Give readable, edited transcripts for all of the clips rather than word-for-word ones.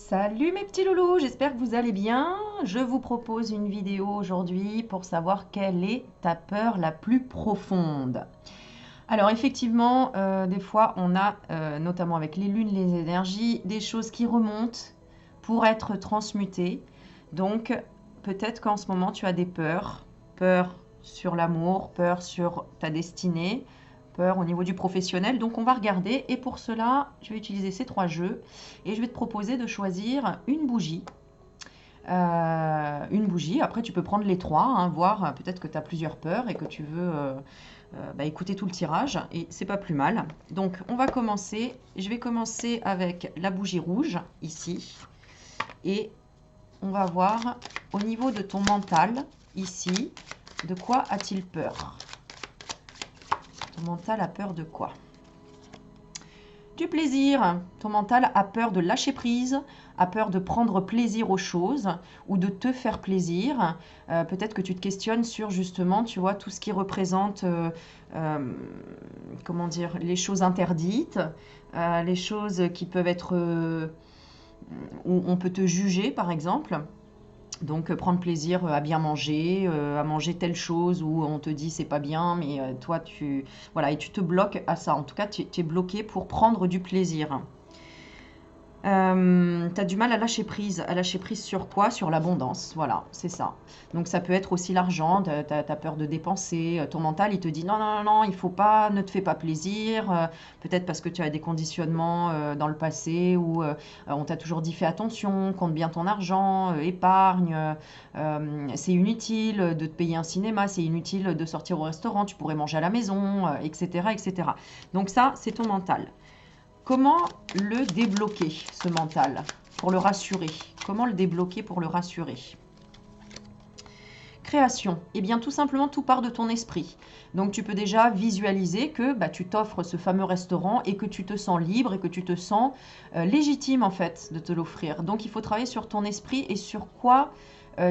Salut mes petits loulous, j'espère que vous allez bien. Je vous propose une vidéo aujourd'hui pour savoir quelle est ta peur la plus profonde. Alors effectivement, des fois on a, notamment avec les lunes, les énergies, des choses qui remontent pour être transmutées. Donc peut-être qu'en ce moment tu as des peurs, peur sur l'amour, peur sur ta destinée, peur au niveau du professionnel. Donc on va regarder et pour cela, je vais utiliser ces trois jeux et je vais te proposer de choisir une bougie. Après tu peux prendre les trois, hein, voir peut-être que tu as plusieurs peurs et que tu veux écouter tout le tirage et c'est pas plus mal. Donc on va commencer, je vais commencer avec la bougie rouge ici et on va voir au niveau de ton mental ici, de quoi a-t-il peur? Ton mental a peur de quoi? Du plaisir. Ton mental a peur de lâcher prise, a peur de prendre plaisir aux choses ou de te faire plaisir. Peut-être que tu te questionnes sur justement, tu vois, tout ce qui représente, comment dire, les choses interdites, les choses qui peuvent être, où on peut te juger par exemple. Donc prendre plaisir à bien manger, à manger telle chose où on te dit c'est pas bien, mais toi tu... Voilà, et tu te bloques à ça. En tout cas, tu es bloqué pour prendre du plaisir. Tu as du mal à lâcher prise. À lâcher prise sur quoi? Sur l'abondance. Voilà, c'est ça. Donc ça peut être aussi l'argent. Tu as peur de dépenser. Ton mental, il te dit non, non, non, non, il faut pas, ne te fais pas plaisir. Peut-être parce que tu as des conditionnements dans le passé où on t'a toujours dit fais attention, compte bien ton argent, épargne. C'est inutile de te payer un cinéma, c'est inutile de sortir au restaurant, tu pourrais manger à la maison, etc., etc. Donc ça, c'est ton mental. Comment le débloquer, ce mental, pour le rassurer? Comment le débloquer pour le rassurer? Création. Eh bien, tout simplement, tout part de ton esprit. Donc, tu peux déjà visualiser que tu t'offres ce fameux restaurant et que tu te sens libre et que tu te sens légitime, en fait, de te l'offrir. Donc, il faut travailler sur ton esprit et sur quoi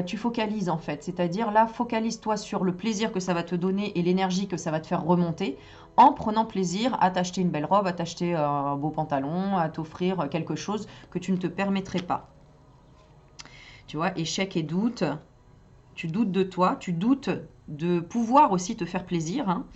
tu focalises, en fait. C'est-à-dire, là, focalise-toi sur le plaisir que ça va te donner et l'énergie que ça va te faire remonter en prenant plaisir à t'acheter une belle robe, à t'acheter un beau pantalon, à t'offrir quelque chose que tu ne te permettrais pas. Tu vois, échec et doute. Tu doutes de toi, tu doutes de pouvoir aussi te faire plaisir. Hein.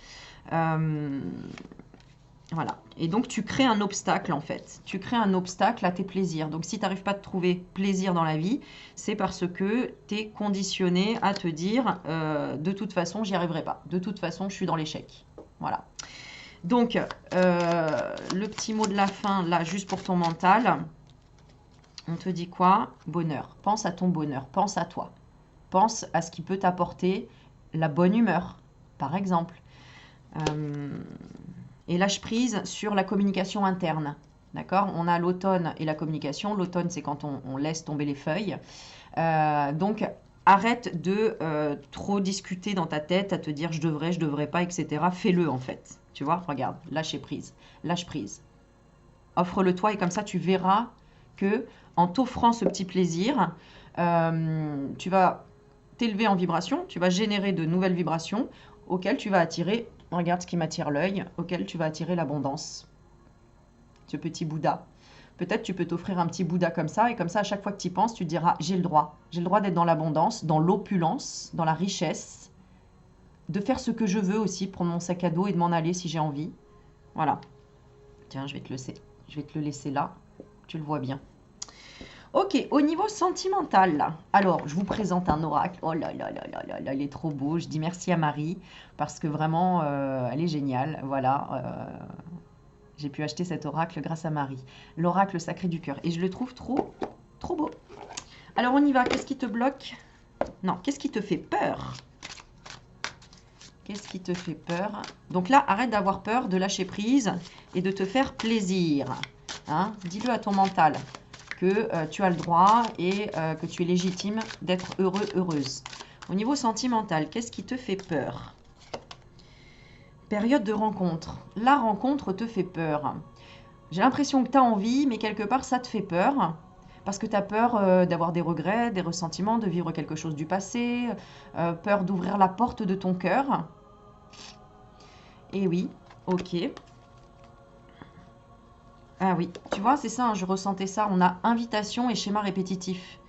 Voilà. Et donc, tu crées un obstacle, en fait. Tu crées un obstacle à tes plaisirs. Donc, si tu n'arrives pas à trouver plaisir dans la vie, c'est parce que tu es conditionné à te dire de toute façon, j'y arriverai pas. De toute façon, je suis dans l'échec. Voilà. Donc, le petit mot de la fin, là, juste pour ton mental. On te dit quoi? Bonheur. Pense à ton bonheur. Pense à toi. Pense à ce qui peut t'apporter la bonne humeur, par exemple. Et lâche prise sur la communication interne. D'accord? On a l'automne et la communication. L'automne, c'est quand on laisse tomber les feuilles. Donc, arrête de trop discuter dans ta tête, à te dire je devrais pas, etc. Fais-le en fait. Tu vois? Regarde, lâcher prise. Lâche prise. Offre-le toi et comme ça, tu verras que en t'offrant ce petit plaisir, tu vas t'élever en vibration, tu vas générer de nouvelles vibrations auxquelles tu vas attirer, regarde ce qui m'attire l'œil, auquel tu vas attirer l'abondance. Ce petit Bouddha. Peut-être tu peux t'offrir un petit Bouddha comme ça, et comme ça, à chaque fois que tu y penses, tu te diras, j'ai le droit d'être dans l'abondance, dans l'opulence, dans la richesse, de faire ce que je veux aussi, prendre mon sac à dos et de m'en aller si j'ai envie. Voilà. Tiens, je vais te le laisser là, tu le vois bien. Ok, au niveau sentimental, là. Alors, je vous présente un oracle. Oh là là là là là là, il est trop beau. Je dis merci à Marie parce que vraiment, elle est géniale. Voilà, j'ai pu acheter cet oracle grâce à Marie. L'oracle sacré du cœur. Et je le trouve trop, trop beau. Alors, on y va. Qu'est-ce qui te bloque? Non, qu'est-ce qui te fait peur? Qu'est-ce qui te fait peur? Donc là, arrête d'avoir peur, de lâcher prise et de te faire plaisir. Hein? Dis-le à ton mental que tu as le droit et que tu es légitime d'être heureux, heureuse. Au niveau sentimental, qu'est-ce qui te fait peur? Période de rencontre. La rencontre te fait peur. J'ai l'impression que tu as envie, mais quelque part, ça te fait peur. Parce que tu as peur d'avoir des regrets, des ressentiments, de vivre quelque chose du passé, peur d'ouvrir la porte de ton cœur. Et oui, ok. Ah oui, tu vois, c'est ça, hein, je ressentais ça. On a invitation et schéma répétitif.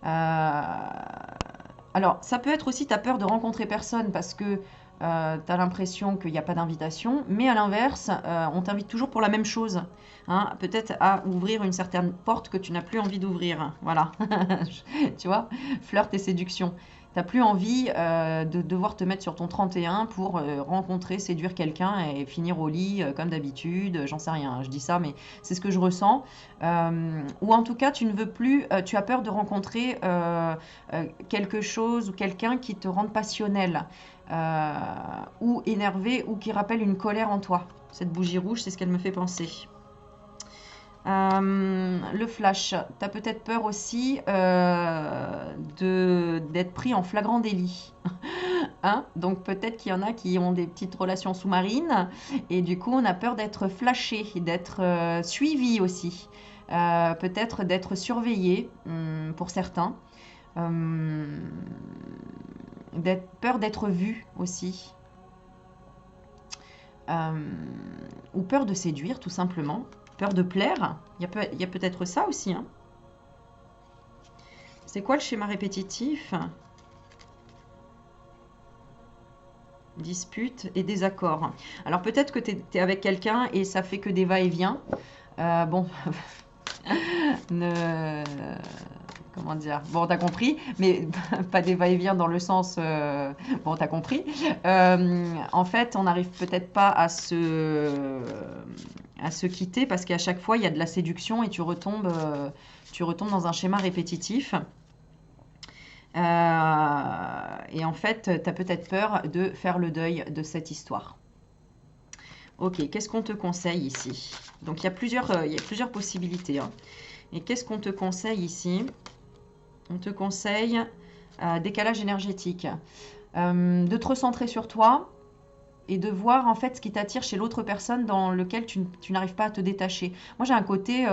Alors, ça peut être aussi, tu as peur de rencontrer personne parce que tu as l'impression qu'il n'y a pas d'invitation, mais à l'inverse, on t'invite toujours pour la même chose. Hein, peut-être à ouvrir une certaine porte que tu n'as plus envie d'ouvrir. Voilà, tu vois, flirt et séduction. Tu n'as plus envie de devoir te mettre sur ton 31 pour rencontrer, séduire quelqu'un et finir au lit comme d'habitude. J'en sais rien, je dis ça, mais c'est ce que je ressens. Ou en tout cas, tu ne veux plus, tu as peur de rencontrer quelque chose ou quelqu'un qui te rende passionnel ou énervé ou qui rappelle une colère en toi. Cette bougie rouge, c'est ce qu'elle me fait penser. Le flash, tu as peut-être peur aussi d'être pris en flagrant délit. Hein, donc peut-être qu'il y en a qui ont des petites relations sous-marines et du coup on a peur d'être flashé, d'être suivi aussi. Peut-être d'être surveillé pour certains. Peur d'être vu aussi. Ou peur de séduire tout simplement. Peur de plaire. Il y a peut-être ça aussi. Hein. C'est quoi le schéma répétitif? Dispute et désaccord. Alors peut-être que tu es avec quelqu'un et ça fait que des va-et-vient. Bon, comment dire? Bon, t'as compris, mais pas des va-et-vient dans le sens... bon, t'as compris. En fait, on n'arrive peut-être pas à se quitter parce qu'à chaque fois, il y a de la séduction et tu retombes dans un schéma répétitif. Et en fait, tu as peut-être peur de faire le deuil de cette histoire. Ok, qu'est-ce qu'on te conseille ici? Donc, il y a plusieurs possibilités. Hein. Et qu'est-ce qu'on te conseille ici? On te conseille décalage énergétique. De te recentrer sur toi et de voir en fait ce qui t'attire chez l'autre personne dans lequel tu n'arrives pas à te détacher. Moi j'ai un côté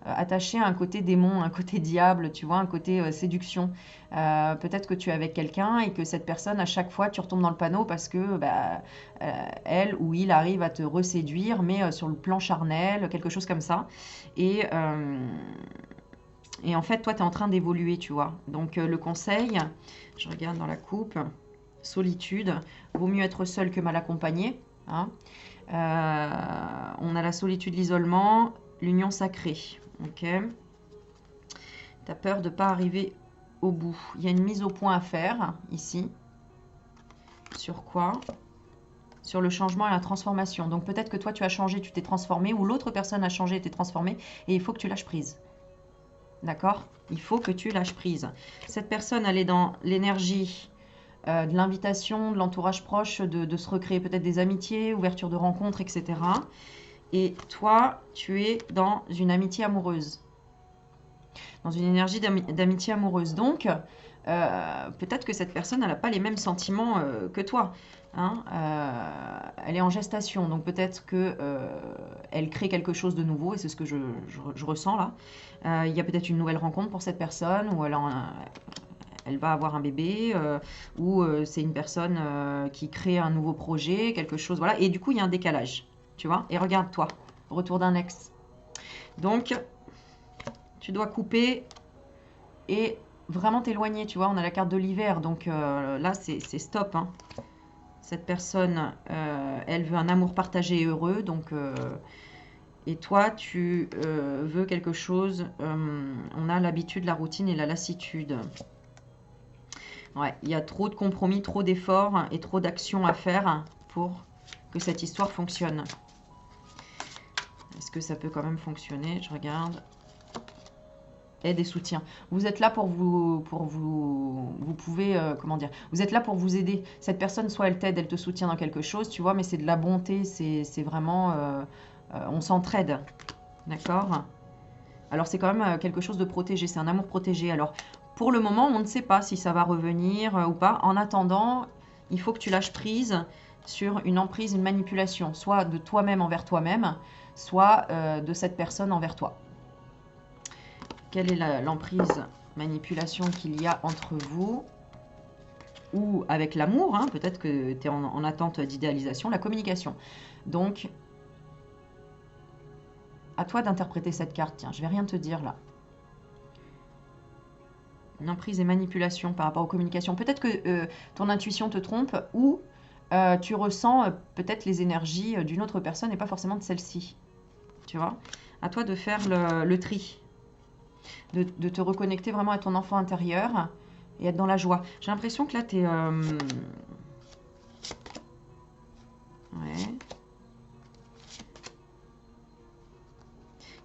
attaché à un côté démon, un côté diable, tu vois, un côté séduction. Peut-être que tu es avec quelqu'un et que cette personne à chaque fois tu retombes dans le panneau parce que elle ou il arrive à te reséduire mais sur le plan charnel, quelque chose comme ça. Et en fait, toi, tu es en train d'évoluer, tu vois. Donc, le conseil, je regarde dans la coupe, solitude, vaut mieux être seul que mal accompagné. Hein. On a la solitude, l'isolement, l'union sacrée. Ok. Tu as peur de ne pas arriver au bout. Il y a une mise au point à faire ici. Sur quoi? Sur le changement et la transformation. Donc, peut-être que toi, tu as changé, tu t'es transformé, ou l'autre personne a changé et t'es transformé, et il faut que tu lâches prise. D'accord? Il faut que tu lâches prise. Cette personne, elle est dans l'énergie de l'invitation, de l'entourage proche, de se recréer peut-être des amitiés, ouverture de rencontres, etc. Et toi, tu es dans une amitié amoureuse. Dans une énergie d'amitié amoureuse. Donc, peut-être que cette personne, elle n'a pas les mêmes sentiments que toi. Hein, elle est en gestation, donc peut-être que elle crée quelque chose de nouveau, et c'est ce que je ressens là. Il y a peut-être une nouvelle rencontre pour cette personne, ou elle va avoir un bébé, ou c'est une personne qui crée un nouveau projet, quelque chose, voilà. Et du coup, il y a un décalage, tu vois. Et regarde-toi, retour d'un ex. Donc, tu dois couper et vraiment t'éloigner, tu vois. On a la carte de l'hiver, donc là, c'est stop, hein. Cette personne, elle veut un amour partagé et heureux, donc... et toi, tu veux quelque chose... on a l'habitude, la routine et la lassitude. Ouais, il y a trop de compromis, trop d'efforts et trop d'actions à faire pour que cette histoire fonctionne. Est-ce que ça peut quand même fonctionner? Je regarde. Aide et soutien. Vous êtes là vous pouvez, comment dire, vous êtes là pour vous aider. Cette personne, soit elle t'aide, elle te soutient dans quelque chose, tu vois, mais c'est de la bonté, c'est vraiment, on s'entraide, d'accord? Alors c'est quand même quelque chose de protégé, c'est un amour protégé. Alors pour le moment, on ne sait pas si ça va revenir ou pas. En attendant, il faut que tu lâches prise sur une emprise, une manipulation, soit de toi-même envers toi-même, soit de cette personne envers toi. Quelle est l'emprise, manipulation qu'il y a entre vous ou avec l'amour, hein, peut-être que tu es en attente d'idéalisation, la communication. Donc, À toi d'interpréter cette carte. Tiens, je vais rien te dire là. Une emprise et manipulation par rapport aux communications. Peut-être que ton intuition te trompe ou tu ressens peut-être les énergies d'une autre personne et pas forcément de celle-ci. Tu vois? À toi de faire le tri. De te reconnecter vraiment à ton enfant intérieur et être dans la joie. J'ai l'impression que là, tu es... Ouais.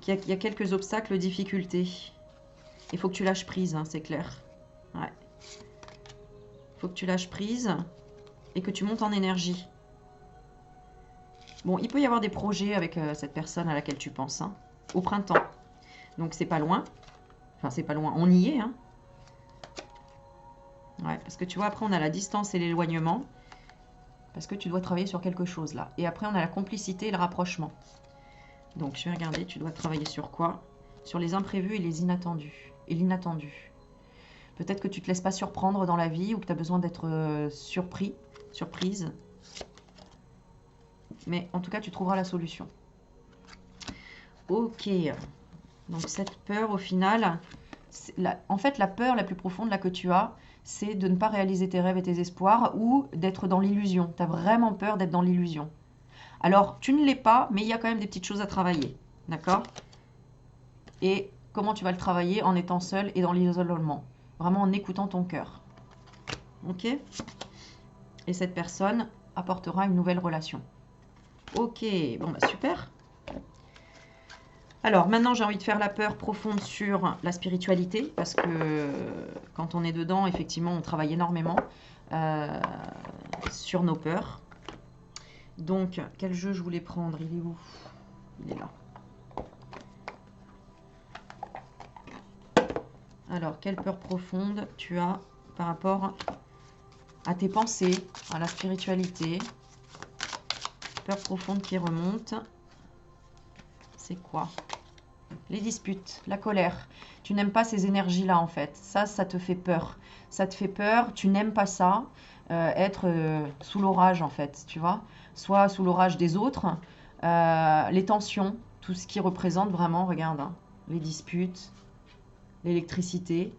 Qu'il y a quelques obstacles, difficultés. Il faut que tu lâches prise, hein, c'est clair. Ouais. Il faut que tu lâches prise et que tu montes en énergie. Bon, il peut y avoir des projets avec cette personne à laquelle tu penses, hein, au printemps. Donc, c'est pas loin. Enfin, c'est pas loin. On y est, hein. Ouais, parce que tu vois, après, on a la distance et l'éloignement. Parce que tu dois travailler sur quelque chose, là. Et après, on a la complicité et le rapprochement. Donc, je vais regarder, tu dois travailler sur quoi? Sur les imprévus et les inattendus. Et l'inattendu. Peut-être que tu ne te laisses pas surprendre dans la vie ou que tu as besoin d'être surprise. Mais en tout cas, tu trouveras la solution. Ok. Donc, cette peur, au final, en fait, la peur la plus profonde là, que tu as, c'est de ne pas réaliser tes rêves et tes espoirs ou d'être dans l'illusion. Tu as vraiment peur d'être dans l'illusion. Alors, tu ne l'es pas, mais il y a quand même des petites choses à travailler. D'accord? Et comment tu vas le travailler? En étant seul et dans l'isolement. Vraiment en écoutant ton cœur. Ok? Et cette personne apportera une nouvelle relation. Ok, bon bah super. Alors maintenant j'ai envie de faire la peur profonde sur la spiritualité. Parce que quand on est dedans, effectivement, on travaille énormément sur nos peurs. Donc, quel jeu je voulais prendre? Il est où? Il est là. Alors, quelle peur profonde tu as par rapport à tes pensées, à la spiritualité? Peur profonde qui remonte. C'est quoi? Les disputes, la colère. Tu n'aimes pas ces énergies-là, en fait. Ça te fait peur. Ça te fait peur, tu n'aimes pas ça. Être sous l'orage, en fait, tu vois. Soit sous l'orage des autres. Les tensions, tout ce qui représente vraiment, regarde, hein, les disputes, l'électricité,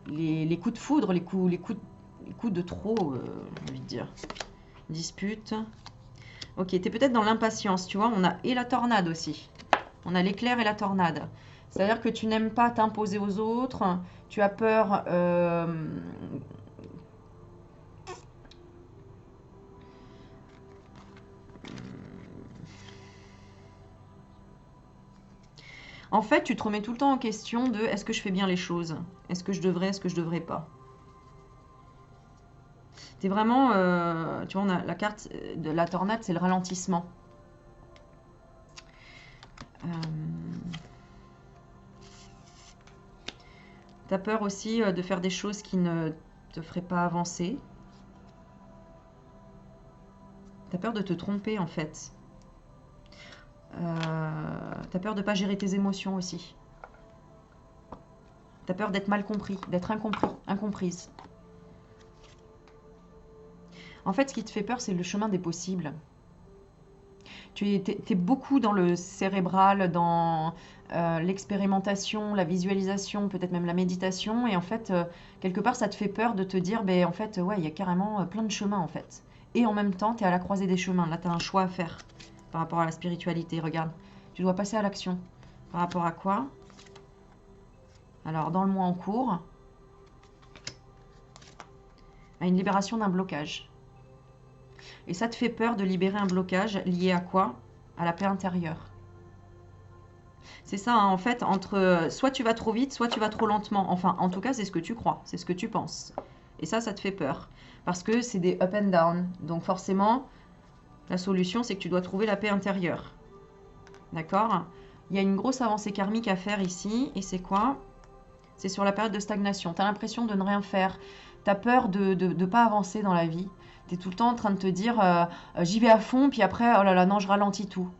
les coups de foudre, les coups de trop, j'ai envie de dire. Dispute. Ok, tu es peut-être dans l'impatience, tu vois. On a et la tornade aussi. On a l'éclair et la tornade. C'est-à-dire que tu n'aimes pas t'imposer aux autres. Tu as peur... En fait, tu te remets tout le temps en question de est-ce que je fais bien les choses? Est-ce que je devrais pas? C'est vraiment... tu vois, on a la carte de la tornade, c'est le ralentissement. Tu as peur aussi de faire des choses qui ne te feraient pas avancer. Tu as peur de te tromper, en fait. Tu as peur de ne pas gérer tes émotions aussi. Tu as peur d'être mal compris, d'être incomprise. En fait, ce qui te fait peur, c'est le chemin des possibles. Tu es beaucoup dans le cérébral, dans l'expérimentation, la visualisation, peut-être même la méditation. Et en fait, quelque part, ça te fait peur de te dire, ben, en fait, ouais, il y a carrément plein de chemins, en fait. Et en même temps, tu es à la croisée des chemins. Là, tu as un choix à faire par rapport à la spiritualité. Regarde, tu dois passer à l'action. Par rapport à quoi? Alors, dans le mois en cours, à une libération d'un blocage. Et ça te fait peur de libérer un blocage lié à quoi? À la paix intérieure. C'est ça, hein, en fait, entre soit tu vas trop vite, soit tu vas trop lentement. Enfin, en tout cas, c'est ce que tu crois, c'est ce que tu penses. Et ça te fait peur. Parce que c'est des up and down. Donc forcément, la solution, c'est que tu dois trouver la paix intérieure. D'accord? Il y a une grosse avancée karmique à faire ici. Et c'est quoi? C'est sur la période de stagnation. Tu as l'impression de ne rien faire. Tu as peur de ne pas avancer dans la vie. Tu es tout le temps en train de te dire j'y vais à fond, puis après, oh là là, non, je ralentis tout.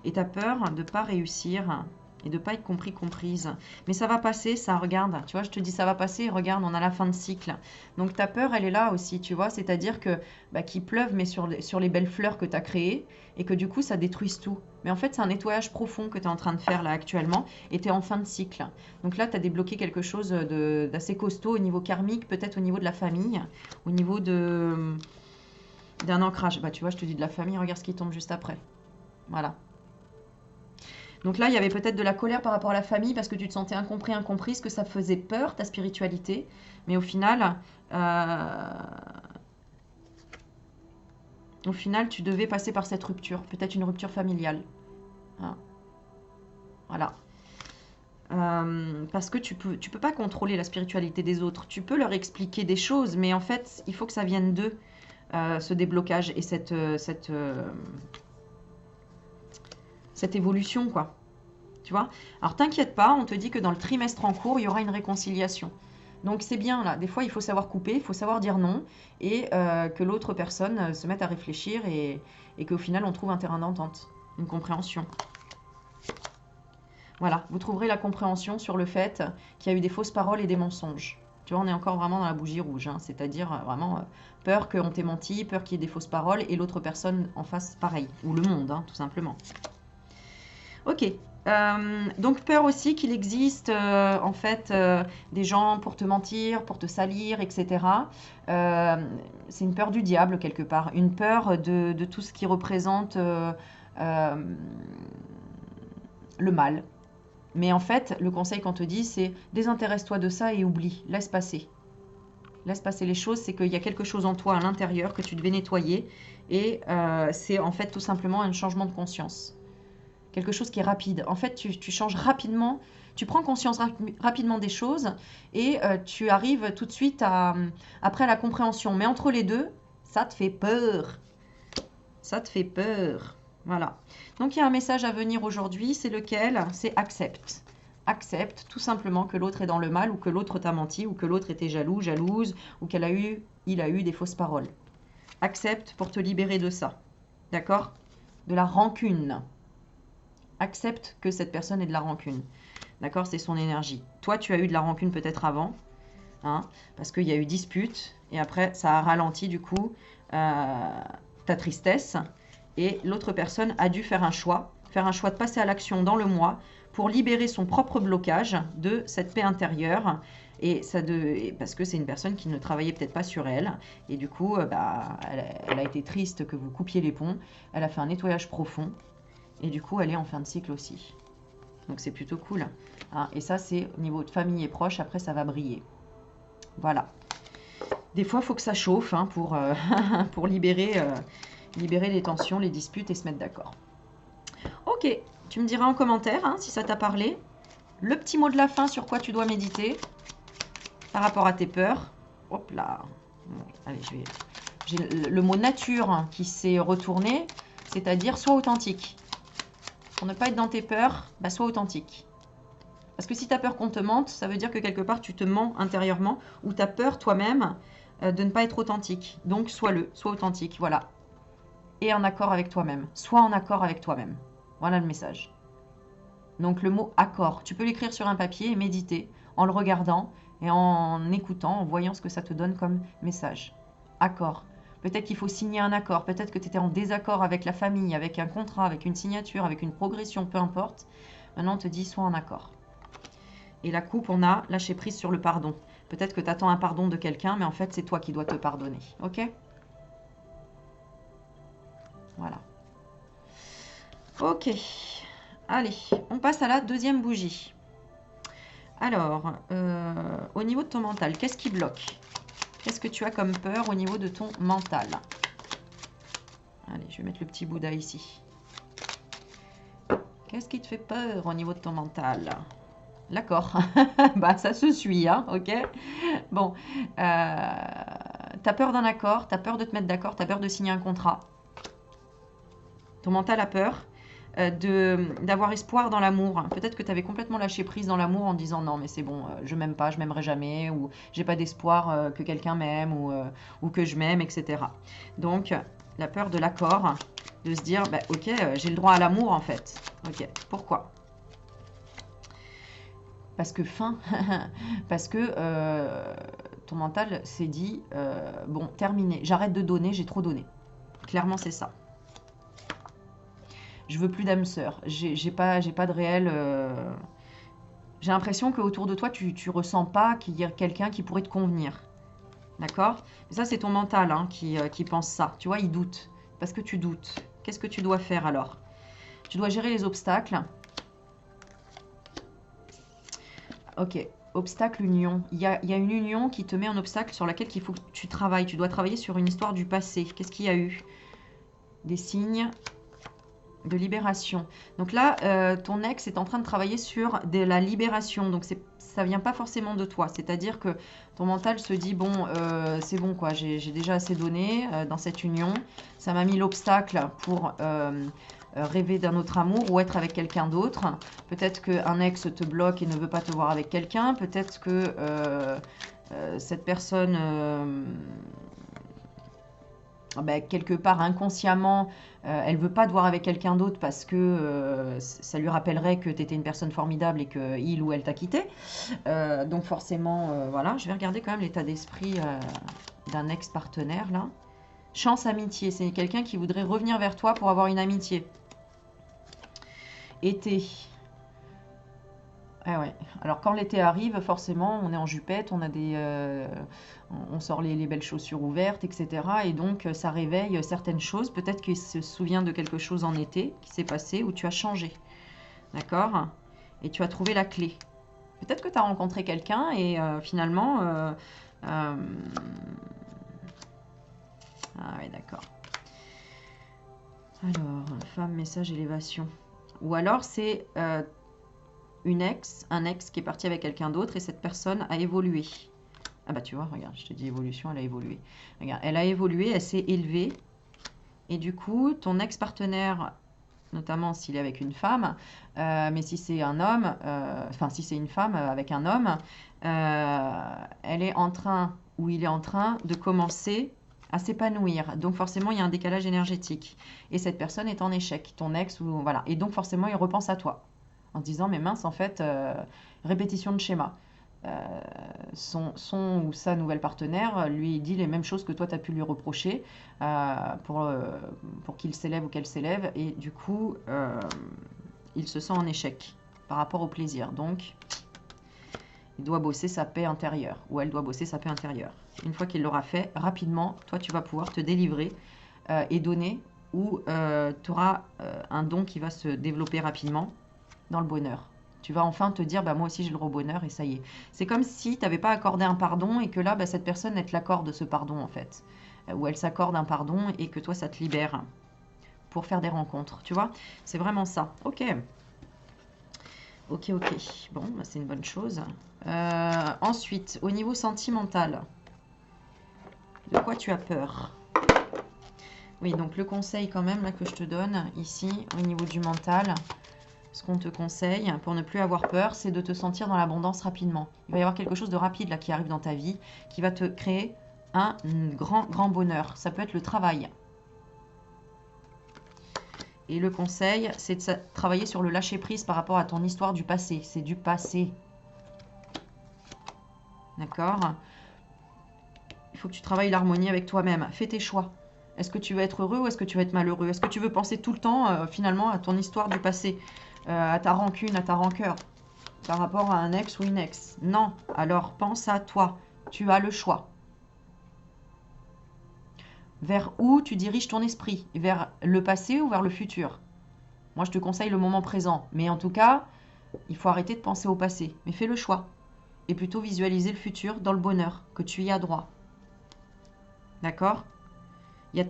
Et tu as peur de ne pas réussir et de ne pas être compris, comprise. Mais ça va passer, ça, regarde. Tu vois, je te dis ça va passer, regarde, on a la fin de cycle. Donc ta peur, elle est là aussi, tu vois. C'est-à-dire que qu'il pleuve, mais sur les belles fleurs que tu as créées, et que du coup, ça détruise tout. Mais en fait, c'est un nettoyage profond que tu es en train de faire là actuellement, et tu es en fin de cycle. Donc là, tu as débloqué quelque chose d'assez costaud au niveau karmique, peut-être au niveau de la famille, au niveau d'un ancrage. Bah, tu vois, je te dis de la famille, regarde ce qui tombe juste après. Voilà. Donc là, il y avait peut-être de la colère par rapport à la famille parce que tu te sentais incompris, incomprise, que ça faisait peur, ta spiritualité. Mais au final, tu devais passer par cette rupture. Peut-être une rupture familiale. Hein. Voilà. Parce que tu peux pas contrôler la spiritualité des autres. Tu peux leur expliquer des choses, mais en fait, il faut que ça vienne d'eux, ce déblocage et cette évolution, quoi. Tu vois? Alors, t'inquiète pas, on te dit que dans le trimestre en cours, il y aura une réconciliation. Donc, c'est bien, là. Des fois, il faut savoir couper, il faut savoir dire non, et que l'autre personne se mette à réfléchir et qu'au final, on trouve un terrain d'entente, une compréhension. Voilà, vous trouverez la compréhension sur le fait qu'il y a eu des fausses paroles et des mensonges. Tu vois, on est encore vraiment dans la bougie rouge, hein, c'est-à-dire vraiment peur qu'on t'ait menti, peur qu'il y ait des fausses paroles et l'autre personne en face pareil, ou le monde, hein, tout simplement. Ok, donc peur aussi qu'il existe en fait des gens pour te mentir, pour te salir, etc. C'est une peur du diable quelque part, une peur de tout ce qui représente le mal. Mais en fait, le conseil qu'on te dit, c'est désintéresse-toi de ça et oublie, laisse passer. Laisse passer les choses, c'est qu'il y a quelque chose en toi à l'intérieur que tu devais nettoyer et c'est en fait tout simplement un changement de conscience. Quelque chose qui est rapide. En fait, tu changes rapidement, tu prends conscience rapidement des choses et tu arrives tout de suite après à la compréhension. Mais entre les deux, ça te fait peur. Ça te fait peur. Voilà. Donc, il y a un message à venir aujourd'hui. C'est lequel? C'est accepte. Accepte tout simplement que l'autre est dans le mal ou que l'autre t'a menti ou que l'autre était jaloux, jalouse ou il a eu des fausses paroles. Accepte pour te libérer de ça. D'accord? De la rancune. Accepte que cette personne ait de la rancune. D'accord? C'est son énergie. Toi, tu as eu de la rancune peut-être avant, hein, parce qu'il y a eu dispute, et après, ça a ralenti du coup ta tristesse, et l'autre personne a dû faire un choix de passer à l'action dans le mois pour libérer son propre blocage de cette paix intérieure, parce que c'est une personne qui ne travaillait peut-être pas sur elle, et du coup, elle a été triste que vous coupiez les ponts, elle a fait un nettoyage profond, et du coup, elle est en fin de cycle aussi. Donc, c'est plutôt cool. Hein. Et ça, c'est au niveau de famille et proches. Après, ça va briller. Voilà. Des fois, il faut que ça chauffe hein, pour libérer les tensions, les disputes et se mettre d'accord. Ok. Tu me diras en commentaire hein, si ça t'a parlé. Le petit mot de la fin sur quoi tu dois méditer par rapport à tes peurs. Hop là. Allez, j'ai le mot nature qui s'est retourné. C'est-à-dire, sois authentique. Pour ne pas être dans tes peurs, sois authentique. Parce que si tu as peur qu'on te mente, ça veut dire que quelque part tu te mens intérieurement ou tu as peur toi-même de ne pas être authentique. Donc sois authentique, voilà. Et en accord avec toi-même. Sois en accord avec toi-même. Voilà le message. Donc le mot accord, tu peux l'écrire sur un papier et méditer en le regardant et en écoutant, en voyant ce que ça te donne comme message. Accord. Peut-être qu'il faut signer un accord, peut-être que tu étais en désaccord avec la famille, avec un contrat, avec une signature, avec une progression, peu importe. Maintenant, on te dit sois en accord. Et la coupe, on a lâché prise sur le pardon. Peut-être que tu attends un pardon de quelqu'un, mais en fait, c'est toi qui dois te pardonner. Ok? Voilà. Ok. Allez, on passe à la deuxième bougie. Alors, au niveau de ton mental, qu'est-ce qui bloque? Qu'est-ce que tu as comme peur au niveau de ton mental? Allez, je vais mettre le petit Bouddha ici. Qu'est-ce qui te fait peur au niveau de ton mental? L'accord. Ça se suit, hein, ok? Bon, t'as peur d'un accord, t'as peur de te mettre d'accord, t'as peur de signer un contrat. Ton mental a peur d'avoir espoir dans l'amour. Peut-être que tu avais complètement lâché prise dans l'amour en disant non mais c'est bon, je m'aime pas, je m'aimerai jamais, ou j'ai pas d'espoir que quelqu'un m'aime ou que je m'aime, etc. Donc la peur de l'accord, de se dire ok, j'ai le droit à l'amour en fait. Ok, pourquoi? Parce que fin, parce que ton mental s'est dit, bon, terminé, j'arrête de donner, j'ai trop donné. Clairement, c'est ça. Je veux plus d'âme sœur. J'ai pas de réel... J'ai l'impression qu'autour de toi, tu ressens pas qu'il y a quelqu'un qui pourrait te convenir. D'accord? Ça, c'est ton mental hein, qui pense ça. Tu vois, il doute. Parce que tu doutes. Qu'est-ce que tu dois faire alors? Tu dois gérer les obstacles. Ok. Obstacle, union. Il y a une union qui te met un obstacle sur laquelle il faut que tu travailles. Tu dois travailler sur une histoire du passé. Qu'est-ce qu'il y a eu? Des signes de libération. Donc là, ton ex est en train de travailler sur la libération. Donc ça vient pas forcément de toi. C'est-à-dire que ton mental se dit, bon, c'est bon quoi, j'ai déjà assez donné dans cette union. Ça m'a mis l'obstacle pour rêver d'un autre amour ou être avec quelqu'un d'autre. Peut-être qu'un ex te bloque et ne veut pas te voir avec quelqu'un. Peut-être que cette personne... ben, quelque part inconsciemment, elle veut pas te voir avec quelqu'un d'autre parce que ça lui rappellerait que tu étais une personne formidable et que il ou elle t'a quitté. Donc forcément, voilà, je vais regarder quand même l'état d'esprit d'un ex-partenaire là. Chance amitié, c'est quelqu'un qui voudrait revenir vers toi pour avoir une amitié. Été. Ah ouais. Alors quand l'été arrive, forcément, on est en jupette, on a on sort les belles chaussures ouvertes, etc. Et donc ça réveille certaines choses. Peut-être qu'il se souvient de quelque chose en été qui s'est passé où tu as changé, d'accord? Et tu as trouvé la clé. Peut-être que tu as rencontré quelqu'un et finalement, ah ouais, d'accord. Alors, femme, message, élévation. Ou alors c'est un ex qui est parti avec quelqu'un d'autre et cette personne a évolué. Ah bah tu vois, regarde, je te dis évolution, elle a évolué. Regarde, elle a évolué, elle s'est élevée. Et du coup, ton ex-partenaire, notamment s'il est avec une femme, mais si c'est un homme, enfin si c'est une femme avec un homme, elle est en train, ou il est en train de commencer à s'épanouir. Donc forcément, il y a un décalage énergétique. Et cette personne est en échec, ton ex, ou voilà. Et donc forcément, il repense à toi en se disant mais mince en fait répétition de schéma. Son ou sa nouvelle partenaire lui dit les mêmes choses que toi tu as pu lui reprocher pour qu'il s'élève ou qu'elle s'élève et du coup il se sent en échec par rapport au plaisir. Donc il doit bosser sa paix intérieure ou elle doit bosser sa paix intérieure. Une fois qu'il l'aura fait, rapidement, toi tu vas pouvoir te délivrer et donner ou tu auras un don qui va se développer rapidement dans le bonheur. Tu vas enfin te dire, bah, moi aussi j'ai le bonheur et ça y est. C'est comme si tu n'avais pas accordé un pardon et que là, bah, cette personne, elle te l'accorde ce pardon en fait. Ou elle s'accorde un pardon et que toi, ça te libère pour faire des rencontres. Tu vois, c'est vraiment ça. Ok. Ok, ok. Bon, bah, c'est une bonne chose. Ensuite, au niveau sentimental, de quoi tu as peur? Oui, donc le conseil quand même là, que je te donne ici, au niveau du mental, ce qu'on te conseille pour ne plus avoir peur, c'est de te sentir dans l'abondance rapidement. Il va y avoir quelque chose de rapide là qui arrive dans ta vie, qui va te créer un grand bonheur. Ça peut être le travail. Et le conseil, c'est de travailler sur le lâcher-prise par rapport à ton histoire du passé. C'est du passé. D'accord? Il faut que tu travailles l'harmonie avec toi-même. Fais tes choix. Est-ce que tu veux être heureux ou est-ce que tu veux être malheureux? Est-ce que tu veux penser tout le temps finalement à ton histoire du passé, à ta rancune, à ta rancœur par rapport à un ex ou une ex? Non. Alors pense à toi. Tu as le choix. Vers où tu diriges ton esprit? Vers le passé ou vers le futur? Moi, je te conseille le moment présent. Mais en tout cas, il faut arrêter de penser au passé. Mais fais le choix. Et plutôt visualiser le futur dans le bonheur, que tu y as droit. D'accord?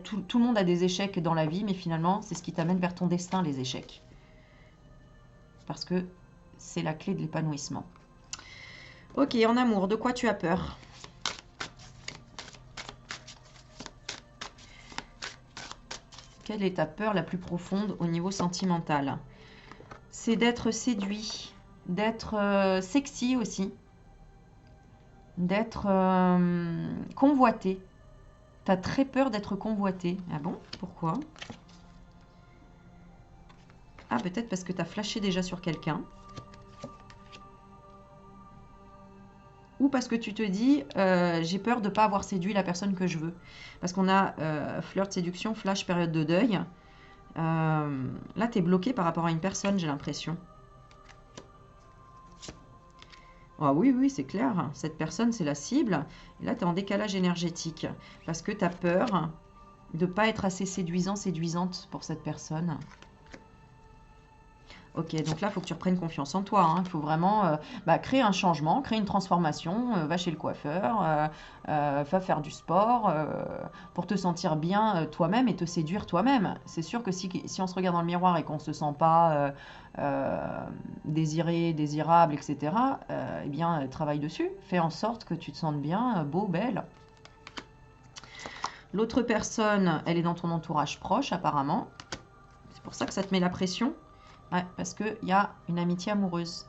Tout le monde a des échecs dans la vie, mais finalement, c'est ce qui t'amène vers ton destin, les échecs. Parce que c'est la clé de l'épanouissement. Ok, en amour, de quoi tu as peur? Quelle est ta peur la plus profonde au niveau sentimental? C'est d'être séduit, d'être sexy aussi, d'être convoité. Tu as très peur d'être convoité. Ah bon? Pourquoi? Ah, peut-être parce que tu as flashé déjà sur quelqu'un. parce que tu te dis, j'ai peur de ne pas avoir séduit la personne que je veux. Parce qu'on a flirt, séduction, flash, période de deuil. Là, tu es bloqué par rapport à une personne, j'ai l'impression. Ah oui, oui, c'est clair. Cette personne, c'est la cible. Et là, tu es en décalage énergétique. Parce que tu as peur de ne pas être assez séduisant, séduisante pour cette personne. Ok, donc là, il faut que tu reprennes confiance en toi. Il faut vraiment créer un changement, créer une transformation. Va chez le coiffeur, va faire du sport pour te sentir bien toi-même et te séduire toi-même. C'est sûr que si on se regarde dans le miroir et qu'on ne se sent pas désiré, désirable, etc., eh bien, travaille dessus. Fais en sorte que tu te sentes bien, beau, belle. L'autre personne, elle est dans ton entourage proche, apparemment. C'est pour ça que ça te met la pression. Ouais, parce qu'il y a une amitié amoureuse.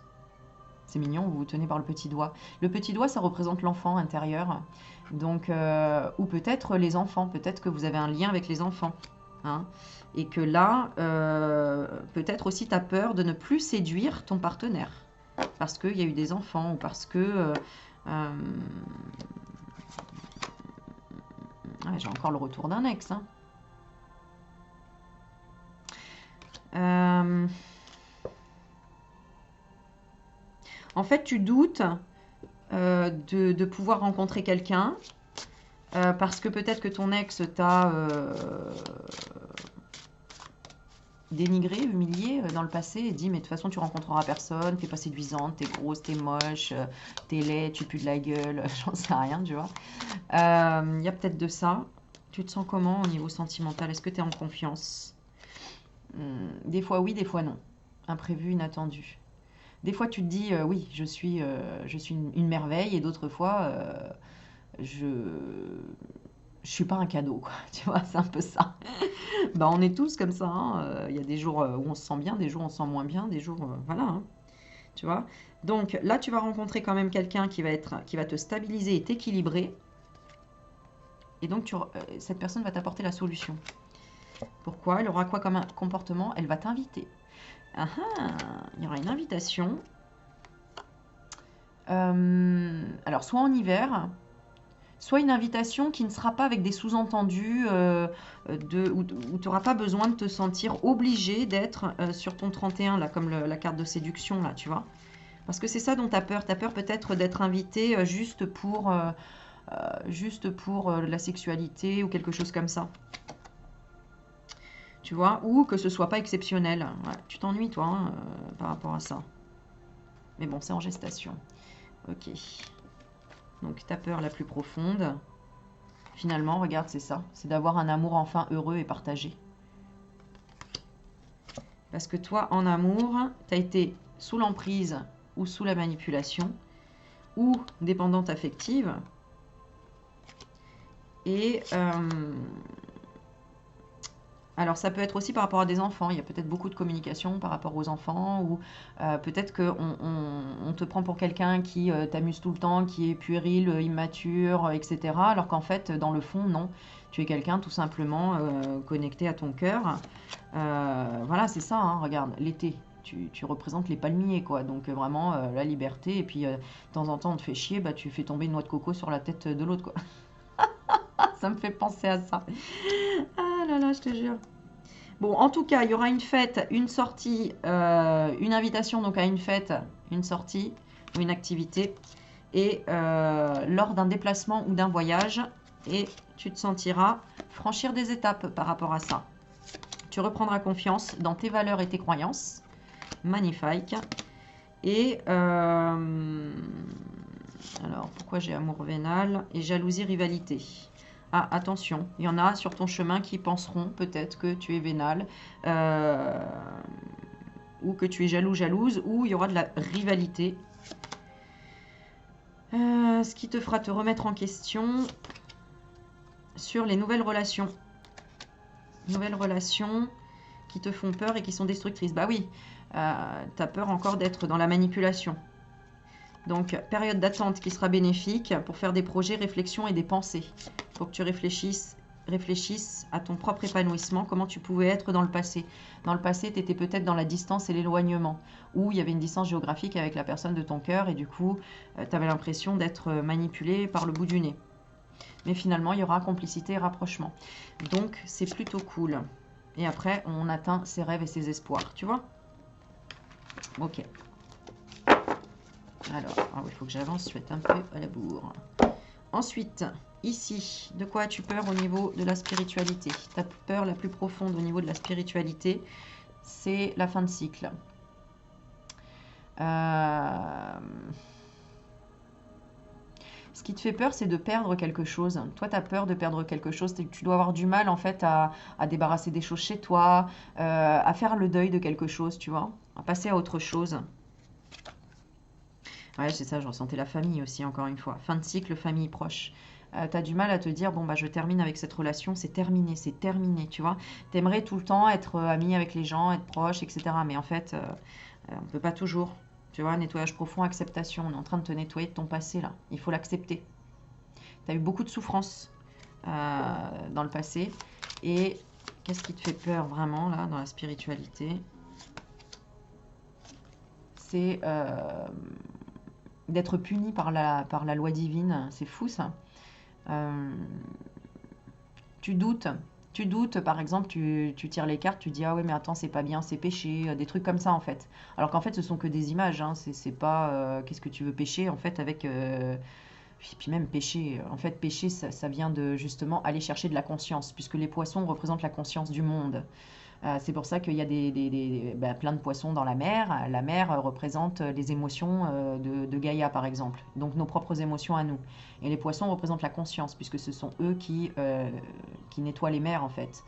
C'est mignon, vous vous tenez par le petit doigt. Le petit doigt, ça représente l'enfant intérieur. Donc, ou peut-être les enfants. Peut-être que vous avez un lien avec les enfants. Hein, et que là, peut-être aussi tu as peur de ne plus séduire ton partenaire. Parce qu'il y a eu des enfants ou parce que... ouais, j'ai encore le retour d'un ex. En fait, tu doutes de pouvoir rencontrer quelqu'un parce que peut-être que ton ex t'a dénigré, humilié dans le passé et dit mais de toute façon tu rencontreras personne, t'es pas séduisante, t'es grosse, t'es moche, t'es laid, tu pues de la gueule, j'en sais rien, tu vois. Il y a peut-être de ça. Tu te sens comment au niveau sentimental? Est-ce que tu es en confiance? Des fois oui, des fois non. Imprévu, inattendu. Des fois, tu te dis, oui, je suis une merveille, et d'autres fois, je suis pas un cadeau, quoi. Tu vois, c'est un peu ça. Bah, on est tous comme ça. Il y a des jours où on se sent bien, des jours où on se sent moins bien, des jours, voilà. Tu vois. Donc là, tu vas rencontrer quand même quelqu'un qui va te stabiliser et t'équilibrer. Et donc, cette personne va t'apporter la solution. Pourquoi? Elle aura quoi comme un comportement? Elle va t'inviter. Ah ah, il y aura une invitation. Alors, soit en hiver, soit une invitation qui ne sera pas avec des sous-entendus où tu n'auras pas besoin de te sentir obligé d'être sur ton 31, là, comme la carte de séduction, là, tu vois. Parce que c'est ça dont tu as peur. Tu as peur peut-être d'être invité juste pour la sexualité ou quelque chose comme ça. Tu vois, ou que ce soit pas exceptionnel. Ouais, tu t'ennuies, toi, par rapport à ça. Mais bon, c'est en gestation. Ok. Donc, ta peur la plus profonde, finalement, regarde, c'est ça. C'est d'avoir un amour enfin heureux et partagé. Parce que toi, en amour, tu as été sous l'emprise ou sous la manipulation, ou dépendante affective. Et... alors, ça peut être aussi par rapport à des enfants. Il y a peut-être beaucoup de communication par rapport aux enfants. Ou peut-être qu'on te prend pour quelqu'un qui t'amuse tout le temps, qui est puéril, immature, etc. Alors qu'en fait, dans le fond, non. Tu es quelqu'un tout simplement connecté à ton cœur. Voilà, c'est ça. Hein, regarde, l'été. Tu représentes les palmiers, quoi. Donc, vraiment, la liberté. Et puis, de temps en temps, on te fait chier. Bah, tu fais tomber une noix de coco sur la tête de l'autre, quoi. Ça me fait penser à ça. Ah là là, je te jure. Bon, en tout cas, il y aura une fête, une sortie, une invitation donc à une fête, une sortie ou une activité. Et lors d'un déplacement ou d'un voyage, et tu te sentiras franchir des étapes par rapport à ça. Tu reprendras confiance dans tes valeurs et tes croyances. Magnifique. Et alors, pourquoi j'ai amour vénal et jalousie, rivalité? Ah, attention, il y en a sur ton chemin qui penseront peut-être que tu es vénal ou que tu es jaloux, jalouse, ou il y aura de la rivalité. Ce qui te fera te remettre en question sur les nouvelles relations. Nouvelles relations qui te font peur et qui sont destructrices. Bah oui, tu as peur encore d'être dans la manipulation. Donc, période d'attente qui sera bénéfique pour faire des projets, réflexions et des pensées. Il faut que tu réfléchisses réfléchisses à ton propre épanouissement, comment tu pouvais être dans le passé. Dans le passé, tu étais peut-être dans la distance et l'éloignement, où il y avait une distance géographique avec la personne de ton cœur et du coup, tu avais l'impression d'être manipulé par le bout du nez. Mais finalement, il y aura complicité et rapprochement. Donc, c'est plutôt cool. Et après, on atteint ses rêves et ses espoirs, tu vois? Ok. Alors, ah oui, il faut que j'avance, je vais être un peu à la bourre. Ensuite, ici, de quoi as-tu peur au niveau de la spiritualité? Ta peur la plus profonde au niveau de la spiritualité, c'est la fin de cycle. Ce qui te fait peur, c'est de perdre quelque chose. Toi, tu as peur de perdre quelque chose. Tu dois avoir du mal, en fait, à débarrasser des choses chez toi, à faire le deuil de quelque chose, tu vois, à passer à autre chose. Ouais, c'est ça, je ressentais la famille aussi, encore une fois. Fin de cycle, famille proche. Tu as du mal à te dire, bon, bah, je termine avec cette relation, c'est terminé, tu vois. Tu aimerais tout le temps être ami avec les gens, être proche, etc. Mais en fait, on ne peut pas toujours. Tu vois, nettoyage profond, acceptation. On est en train de te nettoyer de ton passé, là. Il faut l'accepter. Tu as eu beaucoup de souffrances dans le passé. Et qu'est-ce qui te fait peur vraiment, là, dans la spiritualité? C'est d'être puni par la loi divine. C'est fou, ça. Tu doutes, par exemple, tu tires les cartes, tu dis ah ouais mais attends c'est pas bien, c'est péché, des trucs comme ça en fait. Alors qu'en fait ce sont que des images, hein, c'est pas qu'est-ce que tu veux pécher en fait avec puis même péché, en fait péché ça vient de justement aller chercher de la conscience puisque les poissons représentent la conscience du monde. C'est pour ça qu'il y a plein de poissons dans la mer. La mer représente les émotions de Gaïa, par exemple. Donc nos propres émotions à nous. Et les poissons représentent la conscience, puisque ce sont eux qui nettoient les mers, en fait.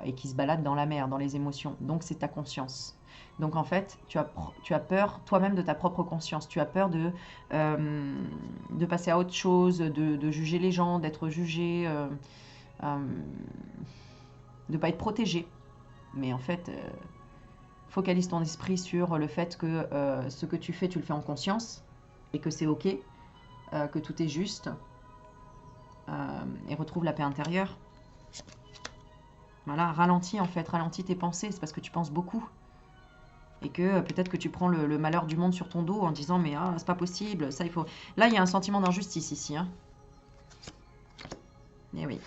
Et qui se baladent dans la mer, dans les émotions. Donc c'est ta conscience. Donc en fait, tu as peur toi-même de ta propre conscience. Tu as peur de passer à autre chose, de juger les gens, d'être jugé, de ne pas être protégé. Mais en fait, focalise ton esprit sur le fait que ce que tu fais, tu le fais en conscience et que c'est ok, que tout est juste et retrouve la paix intérieure. Voilà, ralentis en fait, ralentis tes pensées, c'est parce que tu penses beaucoup. Et que peut-être que tu prends le malheur du monde sur ton dos en disant mais ah, c'est pas possible, ça il faut... Là, il y a un sentiment d'injustice ici. Hein. Eh oui,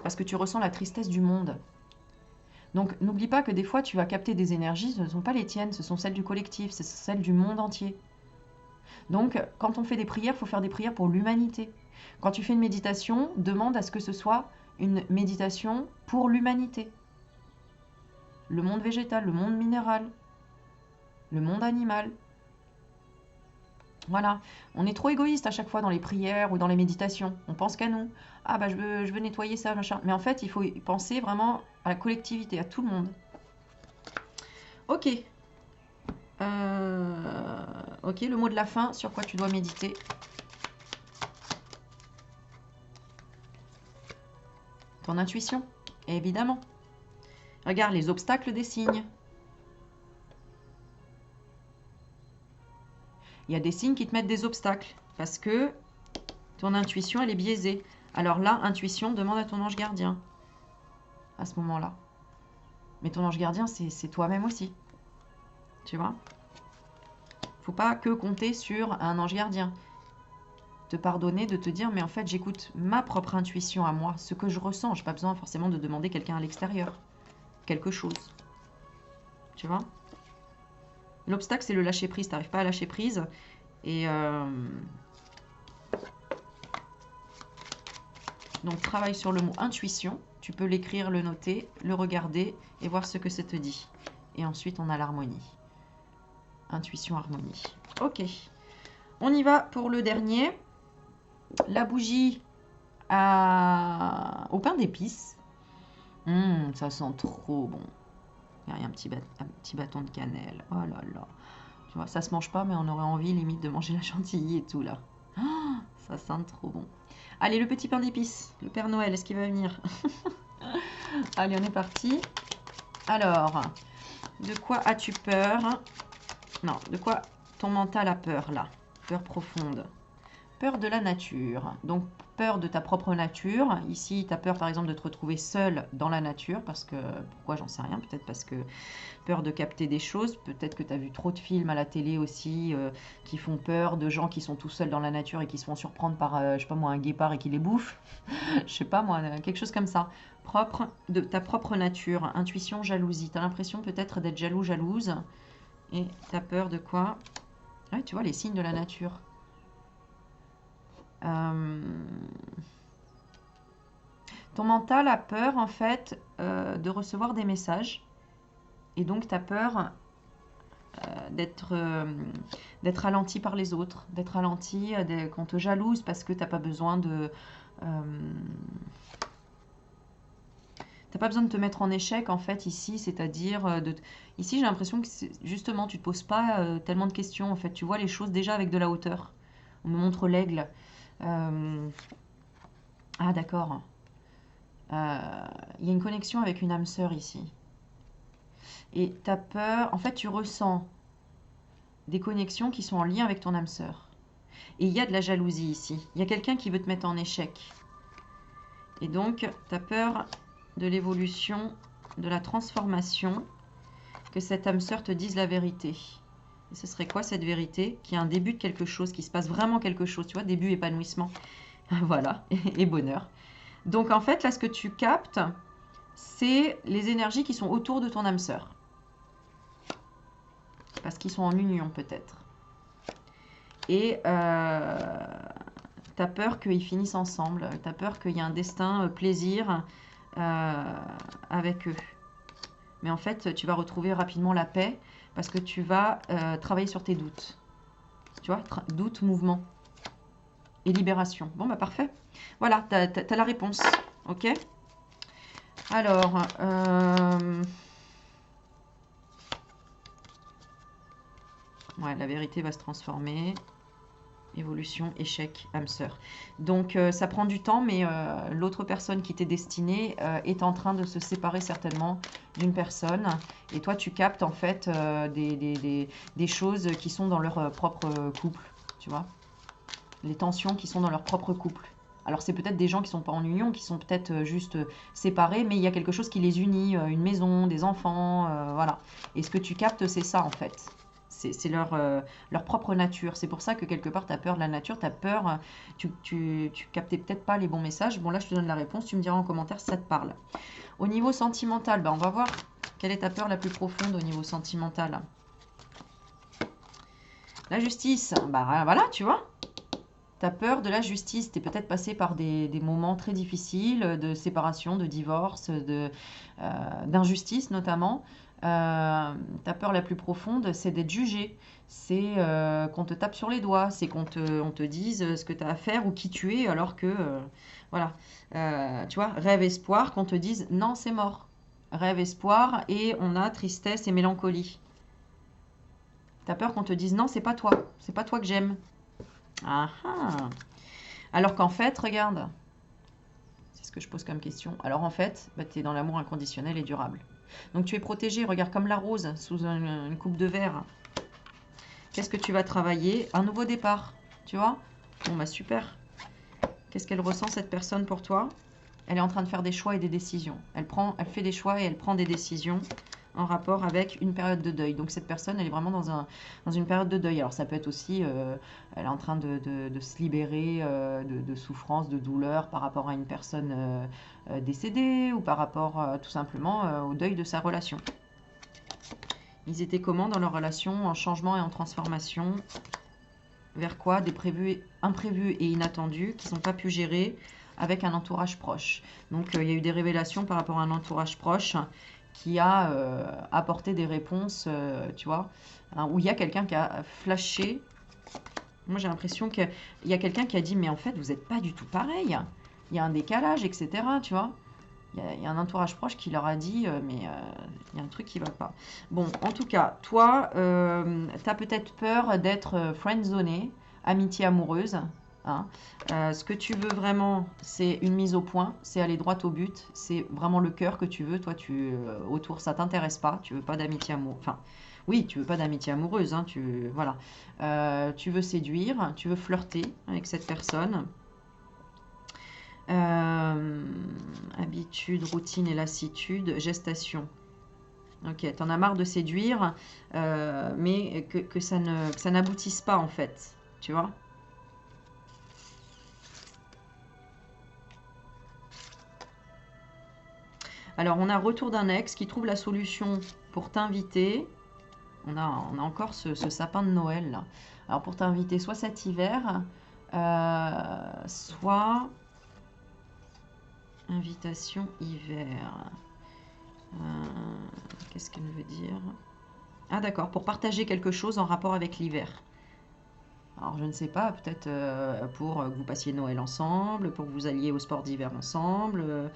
parce que tu ressens la tristesse du monde. Donc n'oublie pas que des fois tu vas capter des énergies, ce ne sont pas les tiennes, ce sont celles du collectif, c'est celles du monde entier. Donc quand on fait des prières, il faut faire des prières pour l'humanité. Quand tu fais une méditation, demande à ce que ce soit une méditation pour l'humanité. Le monde végétal, le monde minéral, le monde animal. Voilà, on est trop égoïste à chaque fois dans les prières ou dans les méditations. On pense qu'à nous. Ah bah je veux nettoyer ça, machin. Mais en fait, il faut penser vraiment à la collectivité, à tout le monde. Ok. Ok, le mot de la fin, sur quoi tu dois méditer. Ton intuition, évidemment. Regarde les obstacles des signes. Il y a des signes qui te mettent des obstacles parce que ton intuition, elle est biaisée. Alors là, intuition, demande à ton ange gardien à ce moment-là. Mais ton ange gardien, c'est toi-même aussi. Tu vois? Faut pas que compter sur un ange gardien. Te pardonner, de te dire, mais en fait, j'écoute ma propre intuition à moi, ce que je ressens. Je n'ai pas besoin forcément de demander quelqu'un à l'extérieur. Quelque chose. Tu vois? L'obstacle, c'est le lâcher prise. Tu n'arrives pas à lâcher prise. Et donc, travaille sur le mot intuition. Tu peux l'écrire, le noter, le regarder et voir ce que ça te dit. Et ensuite, on a l'harmonie. Intuition, harmonie. Ok. On y va pour le dernier. La bougie au pain d'épices. Ça sent trop bon. Il y a un petit bâton de cannelle. Oh là là. Tu vois, ça se mange pas, mais on aurait envie limite de manger la chantilly et tout là. Oh, ça sent trop bon. Allez, le petit pain d'épices. Le Père Noël, est-ce qu'il va venir? Allez, on est parti. Alors, de quoi as-tu peur? Non, de quoi ton mental a peur là? Peur profonde. Peur de la nature. Donc, peur de ta propre nature. Ici, tu as peur par exemple de te retrouver seul dans la nature, parce que, pourquoi, j'en sais rien, peut-être parce que peur de capter des choses, peut-être que tu as vu trop de films à la télé aussi qui font peur, de gens qui sont tout seuls dans la nature et qui se font surprendre par, je sais pas moi, un guépard et qui les bouffe. Je sais pas moi, quelque chose comme ça. Propre de ta propre nature, intuition, jalousie. Tu as l'impression peut-être d'être jaloux, jalouse, et tu as peur de quoi? Ouais, tu vois, les signes de la nature. Ton mental a peur en fait de recevoir des messages et donc tu as peur d'être ralenti par les autres, d'être ralenti, qu'on te jalouse parce que t'as pas besoin de te mettre en échec en fait ici, c'est-à-dire ici j'ai l'impression que justement tu te poses pas tellement de questions en fait, tu vois les choses déjà avec de la hauteur. On me montre l'aigle. Ah d'accord. Il y a une connexion avec une âme sœur ici. Et tu as peur, en fait tu ressens des connexions qui sont en lien avec ton âme sœur. Et il y a de la jalousie ici. Il y a quelqu'un qui veut te mettre en échec. Et donc tu as peur de l'évolution, de la transformation, que cette âme sœur te dise la vérité. Et ce serait quoi cette vérité? Qu'il y a un début de quelque chose, qu'il se passe vraiment quelque chose. Tu vois, début épanouissement. Voilà, et bonheur. Donc en fait, là, ce que tu captes, c'est les énergies qui sont autour de ton âme sœur. Parce qu'ils sont en union peut-être. Et tu as peur qu'ils finissent ensemble. Tu as peur qu'il y ait un destin plaisir avec eux. Mais en fait, tu vas retrouver rapidement la paix parce que tu vas travailler sur tes doutes. Tu vois, doute, mouvement et libération. Bon, bah parfait. Voilà, tu as la réponse. Ok? Alors, ouais, la vérité va se transformer. Évolution, échec, âme sœur. Donc, ça prend du temps, mais l'autre personne qui t'est destinée est en train de se séparer certainement d'une personne. Et toi, tu captes en fait des choses qui sont dans leur propre couple, tu vois. Les tensions qui sont dans leur propre couple. Alors, c'est peut-être des gens qui ne sont pas en union, qui sont peut-être juste séparés, mais il y a quelque chose qui les unit, une maison, des enfants, voilà. Et ce que tu captes, c'est ça en fait. C'est leur propre nature. C'est pour ça que quelque part, tu as peur de la nature, tu as peur, tu captais peut-être pas les bons messages. Bon, là, je te donne la réponse, tu me diras en commentaire si ça te parle. Au niveau sentimental, on va voir quelle est ta peur la plus profonde au niveau sentimental. La justice, voilà, tu vois. Tu as peur de la justice, tu es peut-être passé par des moments très difficiles, de séparation, de divorce, d'injustice notamment. Ta peur la plus profonde, c'est d'être jugé, c'est qu'on te tape sur les doigts, c'est on te dise ce que tu as à faire ou qui tu es, alors que, voilà, tu vois, rêve, espoir, qu'on te dise non, c'est mort. Rêve, espoir, et on a tristesse et mélancolie. Tu as peur qu'on te dise non, c'est pas toi que j'aime. Ah ah. Alors qu'en fait, regarde, c'est ce que je pose comme question. Alors en fait, tu es dans l'amour inconditionnel et durable. Donc tu es protégé, regarde comme la rose sous une coupe de verre. Qu'est-ce que tu vas travailler? Un nouveau départ, tu vois? Bon bah super. Qu'est-ce qu'elle ressent cette personne pour toi? Elle est en train de faire des choix et des décisions. Elle fait des choix et elle prend des décisions en rapport avec une période de deuil. Donc cette personne, elle est vraiment dans une période de deuil. Alors ça peut être aussi, elle est en train de se libérer de souffrance, de douleur par rapport à une personne décédée ou par rapport tout simplement au deuil de sa relation. Ils étaient comment dans leur relation, en changement et en transformation? Vers quoi? Des imprévus et inattendus qui n'ont pas pu gérer avec un entourage proche. Donc il y a eu des révélations par rapport à un entourage proche qui a apporté des réponses, tu vois, hein, où il y a quelqu'un qui a flashé. Moi, j'ai l'impression qu'il y a quelqu'un qui a dit, mais en fait, vous n'êtes pas du tout pareil. Il y a un décalage, etc., tu vois. Il y a un entourage proche qui leur a dit, mais il y a un truc qui ne va pas. Bon, en tout cas, toi, tu as peut-être peur d'être friendzoné, amitié amoureuse. Hein. Ce que tu veux vraiment, c'est une mise au point, c'est aller droit au but, c'est vraiment le cœur que tu veux. Toi, autour, ça t'intéresse pas, tu veux pas d'amitié amoureuse. Enfin, oui, tu veux pas d'amitié amoureuse, hein, voilà. Tu veux séduire, tu veux flirter avec cette personne. Habitude, routine et lassitude, gestation. Ok, t'en as marre de séduire, mais que ça n'aboutisse pas en fait, tu vois. Alors, on a retour d'un ex qui trouve la solution pour t'inviter. On a encore ce sapin de Noël, là. Alors, pour t'inviter soit cet hiver, soit invitation hiver. Qu'est-ce qu'elle veut dire? Ah, d'accord, pour partager quelque chose en rapport avec l'hiver. Alors, je ne sais pas, peut-être pour que vous passiez Noël ensemble, pour que vous alliez au sport d'hiver ensemble,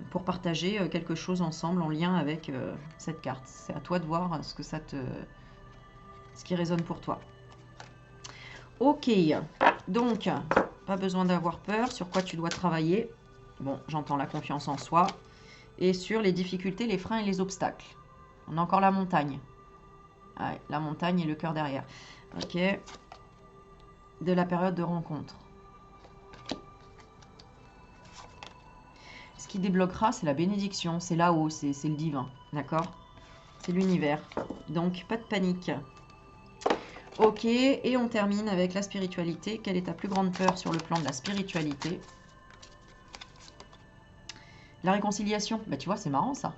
pour partager quelque chose ensemble en lien avec cette carte. C'est à toi de voir ce qui résonne pour toi. Ok, donc, pas besoin d'avoir peur. Sur quoi tu dois travailler? Bon, j'entends la confiance en soi. Et sur les difficultés, les freins et les obstacles. On a encore la montagne. Ouais, la montagne et le cœur derrière. Ok. De la période de rencontre. Ce qui débloquera, c'est la bénédiction. C'est là-haut, c'est le divin. D'accord? C'est l'univers. Donc, pas de panique. Ok, et on termine avec la spiritualité. Quelle est ta plus grande peur sur le plan de la spiritualité? La réconciliation. Bah, tu vois, c'est marrant ça.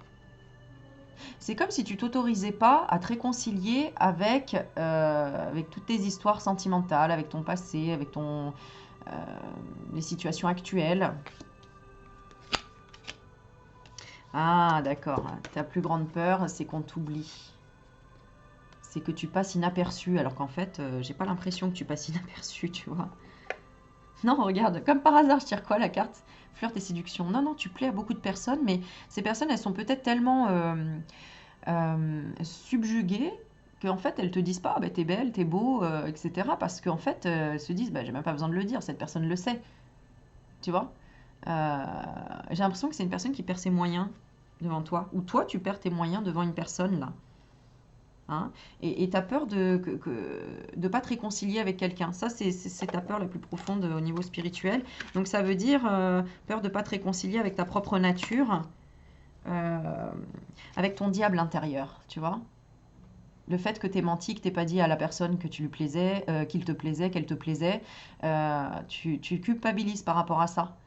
C'est comme si tu t'autorisais pas à te réconcilier avec toutes tes histoires sentimentales, avec ton passé, avec les situations actuelles. Ah, d'accord. Ta plus grande peur, c'est qu'on t'oublie. C'est que tu passes inaperçu, alors qu'en fait, j'ai pas l'impression que tu passes inaperçu, tu vois. Non, regarde, comme par hasard, je tire quoi la carte? Flirt et séduction. Non, non, tu plais à beaucoup de personnes, mais ces personnes, elles sont peut-être tellement subjuguées qu'en fait, elles te disent pas, bah, t'es belle, t'es beau, etc. Parce qu'en fait, elles se disent, bah, j'ai même pas besoin de le dire, cette personne le sait. Tu vois? J'ai l'impression que c'est une personne qui perd ses moyens devant toi. Ou toi, tu perds tes moyens devant une personne, là. Hein, et tu as peur de ne pas te réconcilier avec quelqu'un. Ça, c'est ta peur la plus profonde au niveau spirituel. Donc, ça veut dire peur de ne pas te réconcilier avec ta propre nature, euh, avec ton diable intérieur, tu vois. Le fait que tu aies menti, que tu n'aies pas dit à la personne que tu lui plaisais, qu'il te plaisait, qu'elle te plaisait, tu culpabilises par rapport à ça.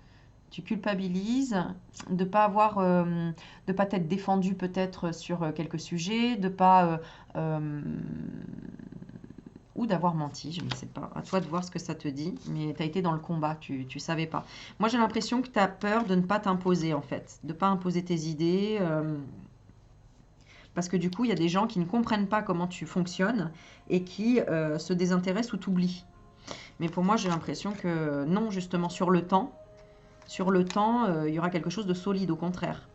Tu culpabilises de pas avoir, de pas t'être défendu peut-être sur quelques sujets, de pas ou d'avoir menti, je ne sais pas. À toi de voir ce que ça te dit, mais tu as été dans le combat, tu savais pas. Moi, j'ai l'impression que tu as peur de ne pas t'imposer en fait, de pas imposer tes idées. Parce que du coup, il y a des gens qui ne comprennent pas comment tu fonctionnes et qui se désintéressent ou t'oublient. Mais pour moi, j'ai l'impression que non, justement, sur le temps, il y aura quelque chose de solide, au contraire.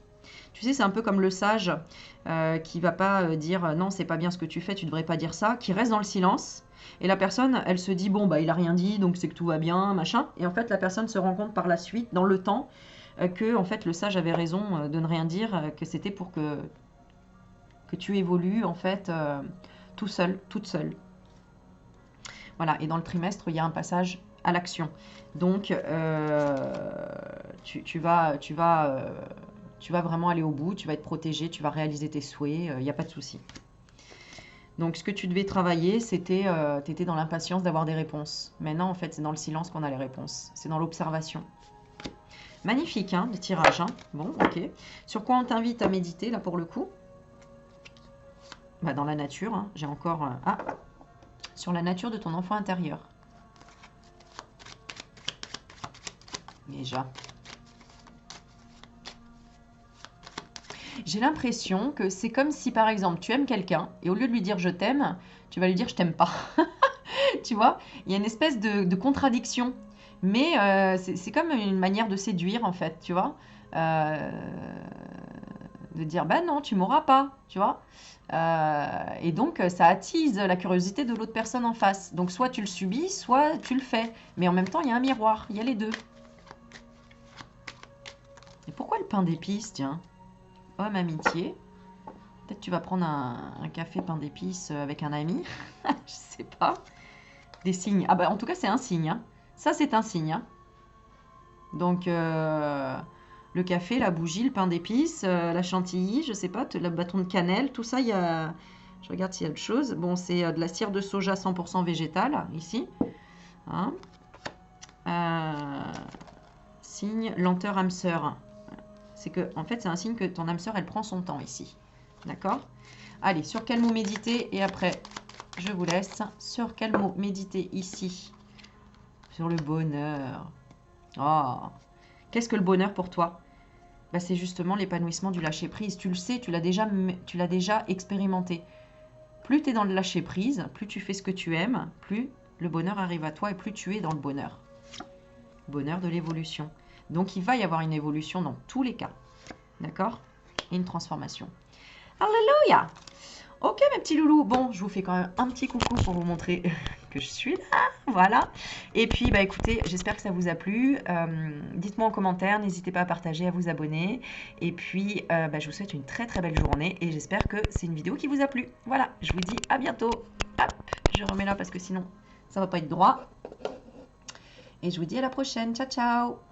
Tu sais, c'est un peu comme le sage qui va pas dire non, c'est pas bien ce que tu fais, tu devrais pas dire ça, qui reste dans le silence. Et la personne, elle se dit bon, bah il a rien dit, donc c'est que tout va bien, machin. Et en fait, la personne se rend compte par la suite, dans le temps, que en fait, le sage avait raison de ne rien dire, que c'était pour que tu évolues en fait tout seul, toute seule. Voilà, et dans le trimestre, il y a un passage à l'action. Donc, tu vas vraiment aller au bout, tu vas être protégé, tu vas réaliser tes souhaits, il n'y a pas de souci. Donc, ce que tu devais travailler, c'était, tu étais dans l'impatience d'avoir des réponses. Maintenant, en fait, c'est dans le silence qu'on a les réponses. C'est dans l'observation. Magnifique, hein, le tirage. Hein. Bon, ok. Sur quoi on t'invite à méditer, là, pour le coup? Bah, dans la nature. Hein. J'ai encore... sur la nature de ton enfant intérieur. Déjà. J'ai l'impression que c'est comme si, par exemple, tu aimes quelqu'un et au lieu de lui dire je t'aime, tu vas lui dire je t'aime pas. Tu vois, il y a une espèce de contradiction. Mais c'est comme une manière de séduire, en fait, tu vois. De dire, bah non, tu m'auras pas, tu vois. Et donc, ça attise la curiosité de l'autre personne en face. Donc, soit tu le subis, soit tu le fais. Mais en même temps, il y a un miroir, il y a les deux. Et pourquoi le pain d'épices, tiens? Homme, amitié. Peut-être tu vas prendre un café pain d'épices avec un ami. Je sais pas. Des signes. Ah bah en tout cas, c'est un signe. Hein. Ça, c'est un signe. Hein. Donc, le café, la bougie, le pain d'épices, la chantilly, je sais pas, le bâton de cannelle, tout ça, il y a... Je regarde s'il y a autre chose. Bon, c'est de la cire de soja 100% végétale, ici. Hein. Signe lenteur âme sœur. C'est que, en fait, c'est un signe que ton âme sœur, elle prend son temps ici. D'accord? Allez, sur quel mot méditer? Et après, je vous laisse. Sur quel mot méditer ici? Sur le bonheur. Oh, qu'est-ce que le bonheur pour toi? Bah, c'est justement l'épanouissement du lâcher-prise. Tu le sais, tu l'as déjà expérimenté. Plus tu es dans le lâcher-prise, plus tu fais ce que tu aimes, plus le bonheur arrive à toi et plus tu es dans le bonheur. Bonheur de l'évolution. Donc, il va y avoir une évolution dans tous les cas. D'accord? Et une transformation. Alléluia! Ok, mes petits loulous. Bon, je vous fais quand même un petit coucou pour vous montrer que je suis là. Voilà. Et puis, bah écoutez, j'espère que ça vous a plu. Dites-moi en commentaire. N'hésitez pas à partager, à vous abonner. Et puis, bah, je vous souhaite une très très belle journée. Et j'espère que c'est une vidéo qui vous a plu. Voilà, je vous dis à bientôt. Hop, je remets là parce que sinon, ça va pas être droit. Et je vous dis à la prochaine. Ciao, ciao!